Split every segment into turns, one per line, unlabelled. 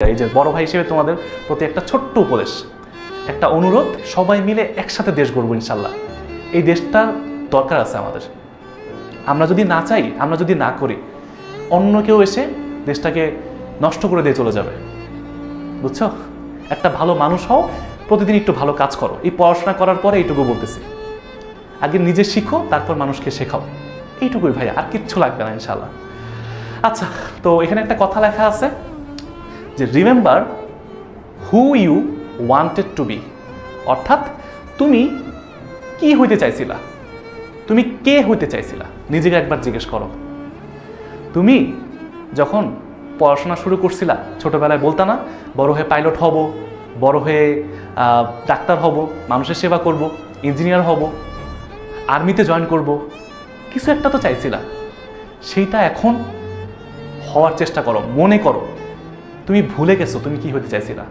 এই যে বড় ভাই হিসেবে তোমাদের প্রতি একটা ছোট্ট উপদেশ, একটা অনুরোধ, সবাই মিলে একসাথে দেশ গড়বো ইনশাল্লাহ। এই দেশটার দরকার আছে আমাদের। আমরা যদি না চাই, আমরা যদি না করি, অন্য কেউ এসে দেশটাকে নষ্ট করে দিয়ে চলে যাবে। বুঝছো? একটা ভালো মানুষ হও, প্রতিদিন একটু ভালো কাজ করো। এই পড়াশোনা করার পরে এইটুকু বলতেছি, আগে নিজে শিখো, তারপর মানুষকে শেখাও। এইটুকুই ভাই, আর কিচ্ছু লাগবে না ইনশাল্লাহ। আচ্ছা, তো এখানে একটা কথা লেখা আছে যে remember who you wanted to be, অর্থাৎ তুমি কি হইতে চাইছিলা, তুমি কে হইতে চাইছিলা, নিজেকে একবার জিজ্ঞেস করো। তুমি যখন পড়াশোনা শুরু করছিলা, ছোটবেলায় বলতা না বড় হয়ে পাইলট হব, বড় হয়ে ডাক্তার হব, মানুষের সেবা করব, ইঞ্জিনিয়ার হব, আর্মিতে জয়েন করব, কিছু একটা তো চাইছিলা। সেইটা এখন হওয়ার চেষ্টা করো, মনে করো তুমি ভুলে গেছো তুমি কি হতে চাইছিলা।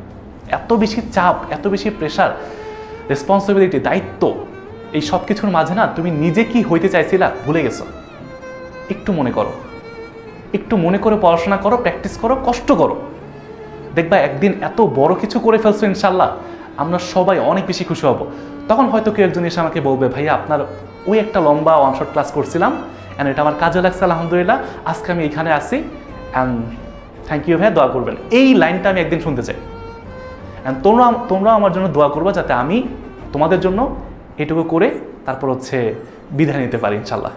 এত বেশি চাপ, এত বেশি প্রেশার, রেসপন্সিবিলিটি, দায়িত্ব, এই সব কিছুর মাঝে না তুমি নিজে কি হইতে চাইছিলা ভুলে গেছো। একটু মনে করো, একটু মনে করে পড়াশোনা করো, প্র্যাকটিস করো, কষ্ট করো, দেখবা একদিন এত বড় কিছু করে ফেলছো ইনশাল্লাহ। আমরা সবাই অনেক বেশি খুশি হব। তখন হয়তো কেউ একজন এসে আমাকে বলবে, ভাইয়া আপনার ওই একটা লম্বা ওয়ান শট ক্লাস করছিলাম অ্যান্ড এটা আমার কাজে লাগছে, আলহামদুলিল্লাহ আজকে আমি এখানে আসি অ্যান্ড থ্যাংক ইউ ভাইয়া, দোয়া করবেন। এই লাইনটা আমি একদিন শুনতে চাই। অ্যান্ড তোমরা আমার জন্য দোয়া করবা যাতে আমি তোমাদের জন্য এটুকু করে তারপর বিদায় নিতে পারি ইনশাল্লাহ।